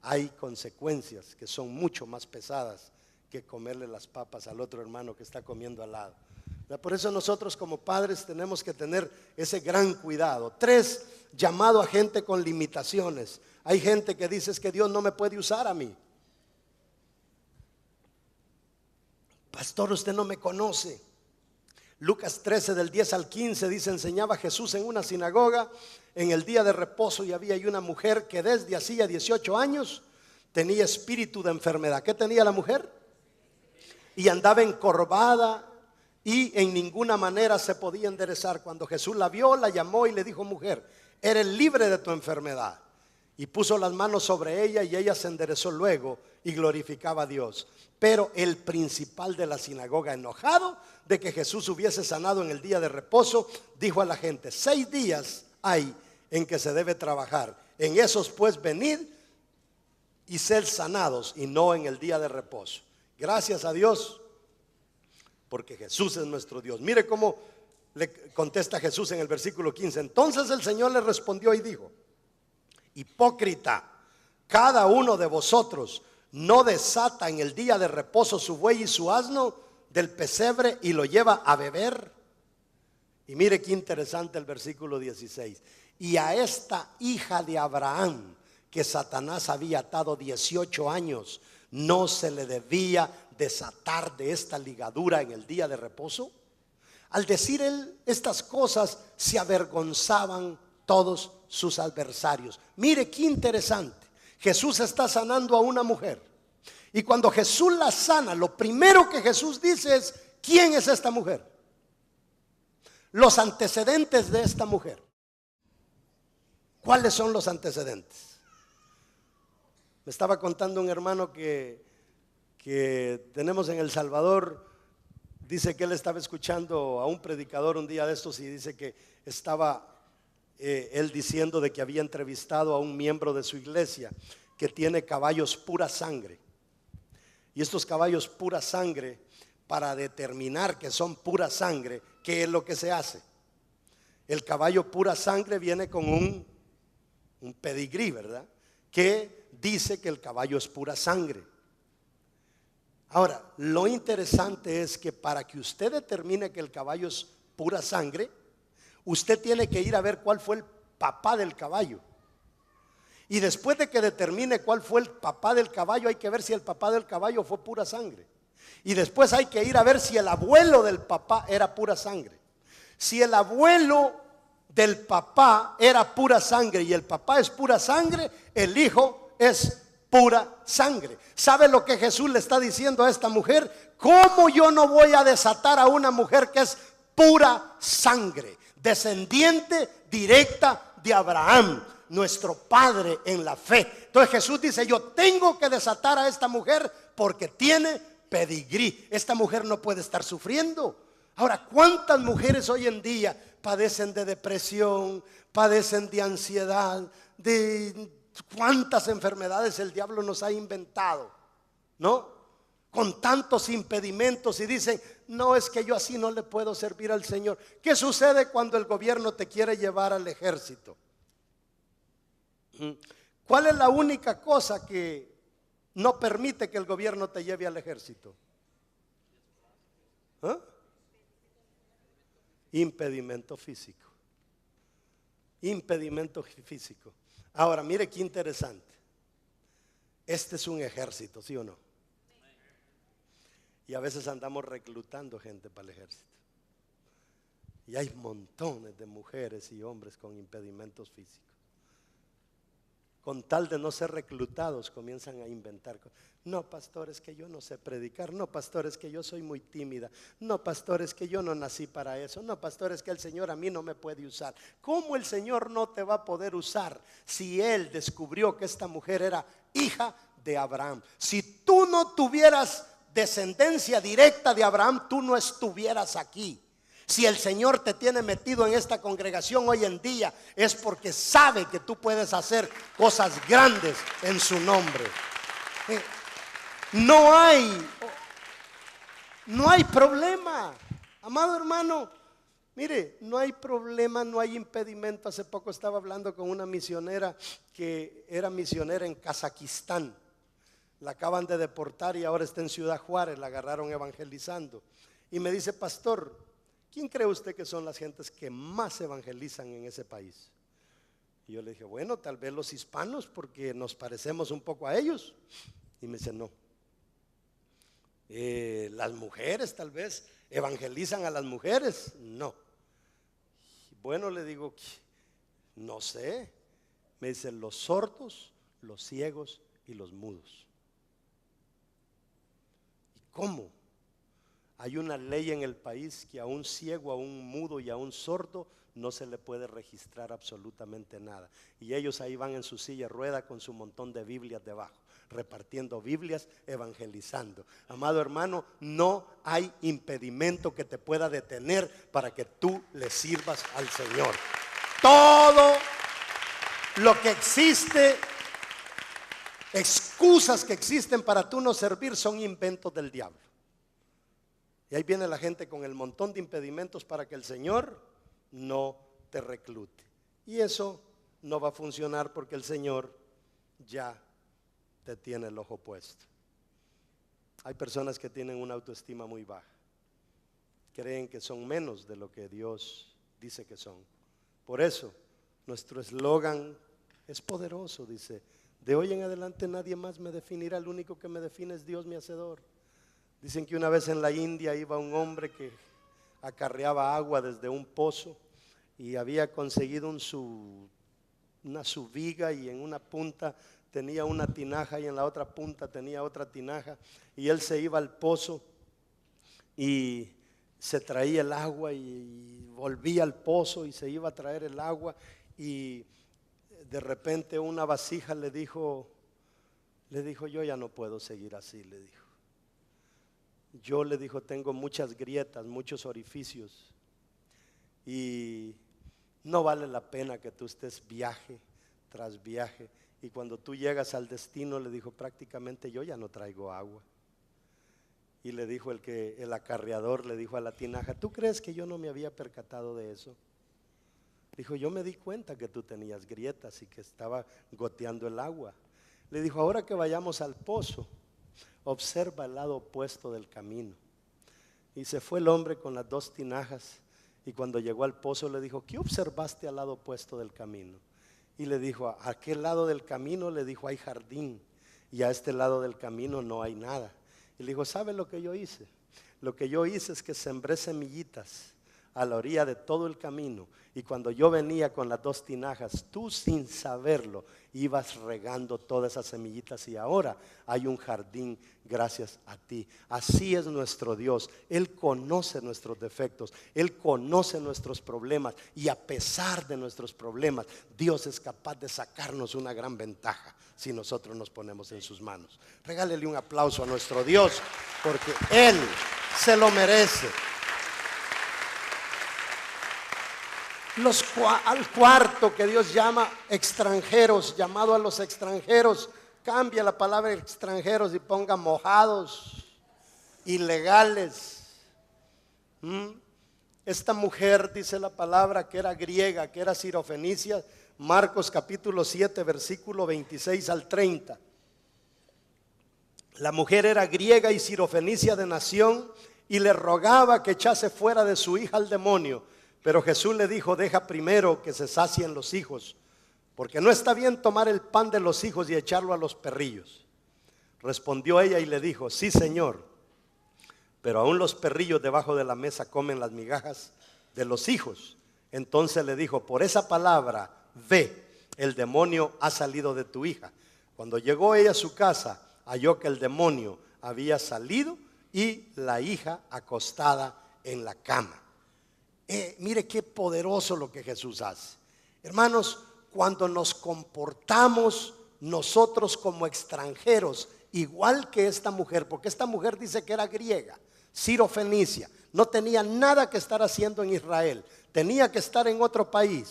hay consecuencias que son mucho más pesadas que comerle las papas al otro hermano que está comiendo al lado. Por eso nosotros como padres tenemos que tener ese gran cuidado. 3, llamado a gente con limitaciones. Hay gente que dice: es que Dios no me puede usar a mí. Pastor, usted no me conoce. Lucas 13 del 10 al 15 dice: enseñaba Jesús en una sinagoga en el día de reposo, y había ahí una mujer que desde hacía 18 años tenía espíritu de enfermedad. ¿Qué tenía la mujer? Y andaba encorvada y en ninguna manera se podía enderezar. Cuando Jesús la vio, la llamó y le dijo: mujer, eres libre de tu enfermedad. Y puso las manos sobre ella y ella se enderezó luego y glorificaba a Dios. Pero el principal de la sinagoga, enojado de que Jesús hubiese sanado en el día de reposo, dijo a la gente: 6 días hay en que se debe trabajar, en esos pues venid y ser sanados, y no en el día de reposo. Gracias a Dios, porque Jesús es nuestro Dios. Mire cómo le contesta Jesús en el versículo 15. Entonces el Señor le respondió y dijo: hipócrita, cada uno de vosotros no desata en el día de reposo su buey y su asno del pesebre y lo lleva a beber. Y mire qué interesante el versículo 16. Y a esta hija de Abraham, que Satanás había atado 18 años, ¿no se le debía desatar de esta ligadura en el día de reposo? Al decir él estas cosas, se avergonzaban todos sus adversarios. Mire qué interesante. Jesús está sanando a una mujer, y cuando Jesús la sana, lo primero que Jesús dice es: ¿quién es esta mujer? Los antecedentes de esta mujer. ¿Cuáles son los antecedentes? Me estaba contando un hermano que tenemos en El Salvador. Dice que él estaba escuchando a un predicador un día de estos, y dice que estaba él diciendo de que había entrevistado a un miembro de su iglesia que tiene caballos pura sangre. Y estos caballos pura sangre, para determinar que son pura sangre, ¿qué es lo que se hace? El caballo pura sangre viene con un pedigrí, ¿verdad? Que dice que el caballo es pura sangre. Ahora, lo interesante es que para que usted determine que el caballo es pura sangre, usted tiene que ir a ver cuál fue el papá del caballo. Y después de que determine cuál fue el papá del caballo, hay que ver si el papá del caballo fue pura sangre. Y después hay que ir a ver si el abuelo del papá era pura sangre. Si el abuelo del papá era pura sangre y el papá es pura sangre, el hijo es pura sangre. ¿Sabe lo que Jesús le está diciendo a esta mujer? ¿Cómo yo no voy a desatar a una mujer que es pura sangre, descendiente directa de Abraham, nuestro padre en la fe? Entonces Jesús dice: yo tengo que desatar a esta mujer porque tiene pedigrí. Esta mujer no puede estar sufriendo. Ahora, ¿cuántas mujeres hoy en día padecen de depresión, padecen de ansiedad, de cuántas enfermedades el diablo nos ha inventado, ¿no? Con tantos impedimentos, y dicen: no, es que yo así no le puedo servir al Señor. ¿Qué sucede cuando el gobierno te quiere llevar al ejército? ¿Cuál es la única cosa que no permite que el gobierno te lleve al ejército? ¿Ah? Impedimento físico. Impedimento físico. Ahora, mire qué interesante. Este es un ejército, ¿sí o no? Y a veces andamos reclutando gente para el ejército. Y hay montones de mujeres y hombres con impedimentos físicos. Con tal de no ser reclutados, comienzan a inventar cosas. No, pastor, es que yo no sé predicar. No, pastor, es que yo soy muy tímida. No, pastor, es que yo no nací para eso. No, pastor, es que el Señor a mí no me puede usar. ¿Cómo el Señor no te va a poder usar si Él descubrió que esta mujer era hija de Abraham? Si tú no tuvieras descendencia directa de Abraham, tú no estuvieras aquí. Si el Señor te tiene metido en esta congregación hoy en día, es porque sabe que tú puedes hacer cosas grandes en su nombre. No hay problema, amado hermano. Mire, no hay problema, no hay impedimento. Hace poco estaba hablando con una misionera que era misionera en Kazajistán. La acaban de deportar y ahora está en Ciudad Juárez, la agarraron evangelizando. Y me dice: pastor, ¿quién cree usted que son las gentes que más evangelizan en ese país? Y yo le dije: bueno, tal vez los hispanos, porque nos parecemos un poco a ellos. Y me dice: no. Las mujeres tal vez evangelizan a las mujeres. No. Bueno, le digo: no sé. Me dice: los sordos, los ciegos y los mudos. ¿Y cómo? Hay una ley en el país que a un ciego, a un mudo y a un sordo no se le puede registrar absolutamente nada. Y ellos ahí van en su silla de rueda con su montón de Biblias debajo, repartiendo Biblias, evangelizando. Amado hermano, no hay impedimento que te pueda detener para que tú le sirvas al Señor. Todo lo que existe, excusas que existen para tú no servir, son inventos del diablo. Y ahí viene la gente con el montón de impedimentos para que el Señor no te reclute. Y eso no va a funcionar porque el Señor ya te tiene el ojo puesto. Hay personas que tienen una autoestima muy baja. Creen que son menos de lo que Dios dice que son. Por eso nuestro eslogan es poderoso. Dice: de hoy en adelante nadie más me definirá, el único que me define es Dios mi hacedor. Dicen que una vez en la India iba un hombre que acarreaba agua desde un pozo y había conseguido una viga, y en una punta tenía una tinaja y en la otra punta tenía otra tinaja, y él se iba al pozo y se traía el agua y volvía al pozo y se iba a traer el agua, y de repente una vasija le dijo: yo ya no puedo seguir así, le dijo. Yo, le dijo, tengo muchas grietas, muchos orificios, y no vale la pena que tú estés viaje tras viaje, y cuando tú llegas al destino, le dijo, prácticamente yo ya no traigo agua. Y le dijo el acarreador, le dijo a la tinaja: ¿tú crees que yo no me había percatado de eso? Dijo: yo me di cuenta que tú tenías grietas y que estaba goteando el agua. Le dijo: ahora que vayamos al pozo, observa el lado opuesto del camino. Y se fue el hombre con las dos tinajas, y cuando llegó al pozo le dijo: ¿qué observaste al lado opuesto del camino? Y le dijo: a aquel lado del camino, le dijo, hay jardín, y a este lado del camino no hay nada. Y le dijo: ¿sabe lo que yo hice? Lo que yo hice es que sembré semillitas a la orilla de todo el camino, y cuando yo venía con las dos tinajas, tú sin saberlo ibas regando todas esas semillitas, y ahora hay un jardín gracias a ti. Así es nuestro Dios. Él conoce nuestros defectos, Él conoce nuestros problemas, y a pesar de nuestros problemas, Dios es capaz de sacarnos una gran ventaja si nosotros nos ponemos en sus manos. Regálele un aplauso a nuestro Dios, porque Él se lo merece. Al cuarto que Dios llama extranjeros, llamado a los extranjeros, cambia la palabra extranjeros y ponga mojados, ilegales. Esta mujer, dice la palabra, que era griega, que era sirofenicia. Marcos capítulo 7 versículo 26 al 30. La mujer era griega y sirofenicia de nación, y le rogaba que echase fuera de su hija al demonio. Pero Jesús le dijo: deja primero que se sacien los hijos, porque no está bien tomar el pan de los hijos y echarlo a los perrillos. Respondió ella y le dijo: sí, Señor, pero aún los perrillos debajo de la mesa comen las migajas de los hijos. Entonces le dijo: por esa palabra, ve, el demonio ha salido de tu hija. Cuando llegó ella a su casa, halló que el demonio había salido y la hija acostada en la cama. Mire qué poderoso lo que Jesús hace. Hermanos, cuando nos comportamos nosotros como extranjeros, igual que esta mujer, porque esta mujer dice que era griega, sirofenicia, no tenía nada que estar haciendo en Israel, tenía que estar en otro país.